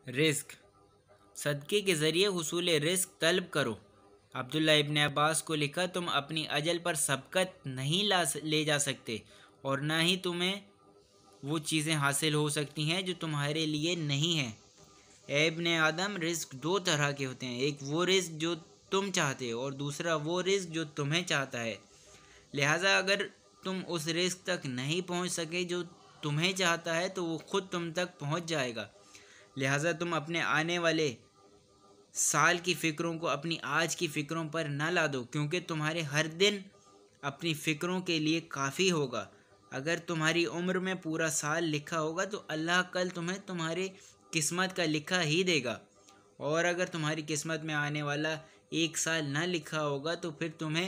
رزق صدقے کے ذریعے حصول رزق طلب کرو۔ عبداللہ ابن عباس کو لکھا، تم اپنی اجل پر سبقت نہیں لے جا سکتے اور نہ ہی تمہیں وہ چیزیں حاصل ہو سکتی ہیں جو تمہارے لیے نہیں ہیں۔ اے ابن آدم، رزق دو طرح کے ہوتے ہیں، ایک وہ رزق جو تم چاہتے ہو اور دوسرا وہ رزق جو تمہیں چاہتا ہے۔ لہٰذا اگر تم اس رزق تک نہیں پہنچ سکے جو تمہیں چاہتا ہے تو وہ خود تم تک پہنچ جائے گا۔ لہٰذا تم اپنے آنے والے سال کی فکروں کو اپنی آج کی فکروں پر نہ لادو، کیونکہ تمہارے ہر دن اپنی فکروں کے لیے کافی ہوگا۔ اگر تمہاری عمر میں پورا سال لکھا ہوگا تو اللہ کل تمہیں تمہاری قسمت کا لکھا ہی دے گا، اور اگر تمہاری قسمت میں آنے والا ایک سال نہ لکھا ہوگا تو پھر تمہیں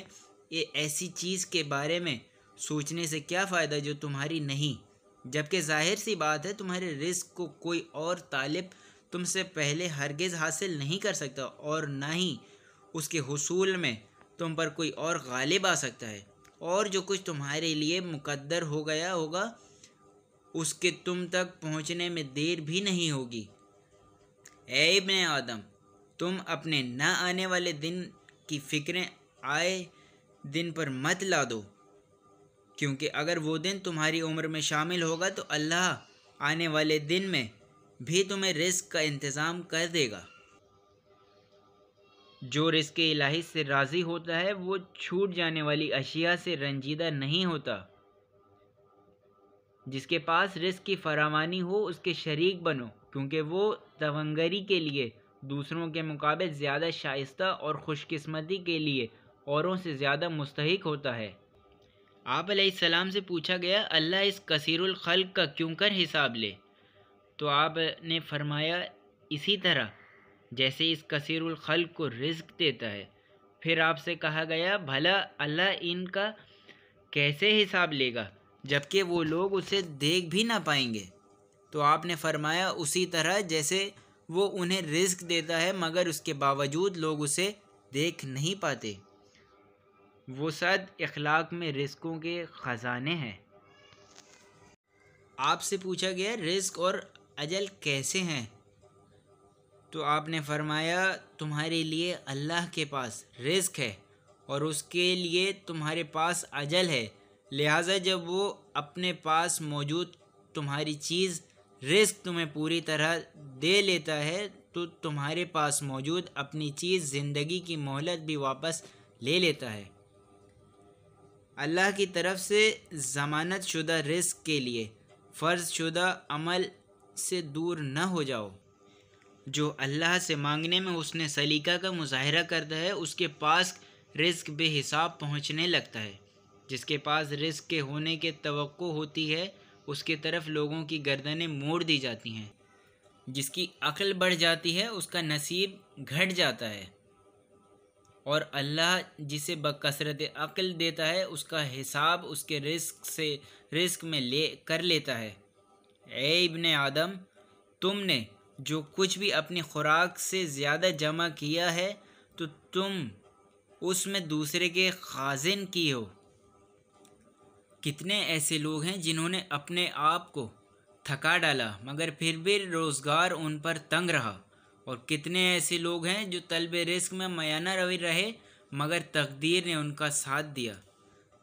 ایسی چیز کے بارے میں سوچنے سے کیا فائدہ جو تمہاری نہیں، جبکہ ظاہر سی بات ہے تمہارے رزق کو کوئی اور طالب تم سے پہلے ہرگز حاصل نہیں کر سکتا، اور نہ ہی اس کے حصول میں تم پر کوئی اور غالب آ سکتا ہے، اور جو کچھ تمہارے لیے مقدر ہو گیا ہوگا اس کے تم تک پہنچنے میں دیر بھی نہیں ہوگی۔ اے ابن آدم، تم اپنے نہ آنے والے دن کی فکریں آئے دن پر مت لا دو، کیونکہ اگر وہ دن تمہاری عمر میں شامل ہوگا تو اللہ آنے والے دن میں بھی تمہیں رزق کا انتظام کر دے گا۔ جو رزق الہی سے راضی ہوتا ہے وہ چھوٹ جانے والی اشیاء سے رنجیدہ نہیں ہوتا۔ جس کے پاس رزق کی فراوانی ہو اس کے شریک بنو، کیونکہ وہ تونگری کے لیے دوسروں کے مقابل زیادہ شائستہ اور خوش قسمتی کے لیے اوروں سے زیادہ مستحق ہوتا ہے۔ آپ علیہ السلام سے پوچھا گیا، اللہ اس کثیر الخلق کا کیوں کر حساب لے؟ تو آپ نے فرمایا، اسی طرح جیسے اس کثیر الخلق کو رزق دیتا ہے۔ پھر آپ سے کہا گیا، بھلا اللہ ان کا کیسے حساب لے گا جبکہ وہ لوگ اسے دیکھ بھی نہ پائیں گے؟ تو آپ نے فرمایا، اسی طرح جیسے وہ انہیں رزق دیتا ہے مگر اس کے باوجود لوگ اسے دیکھ نہیں پاتے۔ وسعت اخلاق میں رزقوں کے خزانے ہیں۔ آپ سے پوچھا گیا، رزق اور اجل کیسے ہیں؟ تو آپ نے فرمایا، تمہارے لیے اللہ کے پاس رزق ہے اور اس کے لیے تمہارے پاس اجل ہے، لہٰذا جب وہ اپنے پاس موجود تمہاری چیز رزق تمہیں پوری طرح دے لیتا ہے تو تمہارے پاس موجود اپنی چیز زندگی کی مہلت بھی واپس لے لیتا ہے۔ اللہ کی طرف سے ضمانت شدہ رزق کے لیے فرض شدہ عمل سے دور نہ ہو جاؤ۔ جو اللہ سے مانگنے میں حسن سلیقہ کا مظاہرہ کرتا ہے اس کے پاس رزق بے حساب پہنچنے لگتا ہے۔ جس کے پاس رزق کے ہونے کی توقع ہوتی ہے اس کی طرف لوگوں کی گردنیں موڑ دی جاتی ہیں۔ جس کی عقل بڑھ جاتی ہے اس کا نصیب گھٹ جاتا ہے، اور اللہ جسے بکثرت عقل دیتا ہے اس کا حساب اس کے رزق میں کر لیتا ہے۔ اے ابن آدم، تم نے جو کچھ بھی اپنی خوراک سے زیادہ جمع کیا ہے تو تم اس میں دوسرے کے خازن کی ہو۔ کتنے ایسے لوگ ہیں جنہوں نے اپنے آپ کو تھکا ڈالا مگر پھر بھی روزگار ان پر تنگ رہا، اور کتنے ایسے لوگ ہیں جو طلب رزق میں میانہ روی رہے مگر تقدیر نے ان کا ساتھ دیا۔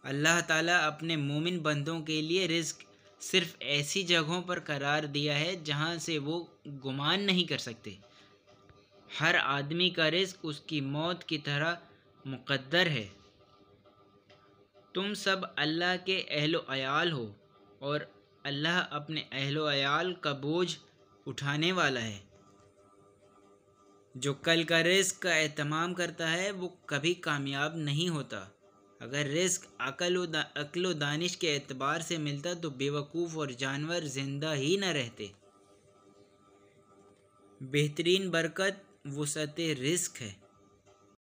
اللہ تعالیٰ اپنے مومن بندوں کے لیے رزق صرف ایسی جگہوں پر قرار دیا ہے جہاں سے وہ گمان نہیں کر سکتے۔ ہر آدمی کا رزق اس کی موت کی طرح مقدر ہے۔ تم سب اللہ کے اہل و عیال ہو اور اللہ اپنے اہل و عیال کا بوجھ اٹھانے والا ہے۔ جو کل کا رزق کا اہتمام کرتا ہے وہ کبھی کامیاب نہیں ہوتا۔ اگر رزق عقل و دانش کے اعتبار سے ملتا تو بے وقوف اور جانور زندہ ہی نہ رہتے۔ بہترین برکت وسعت رزق ہے۔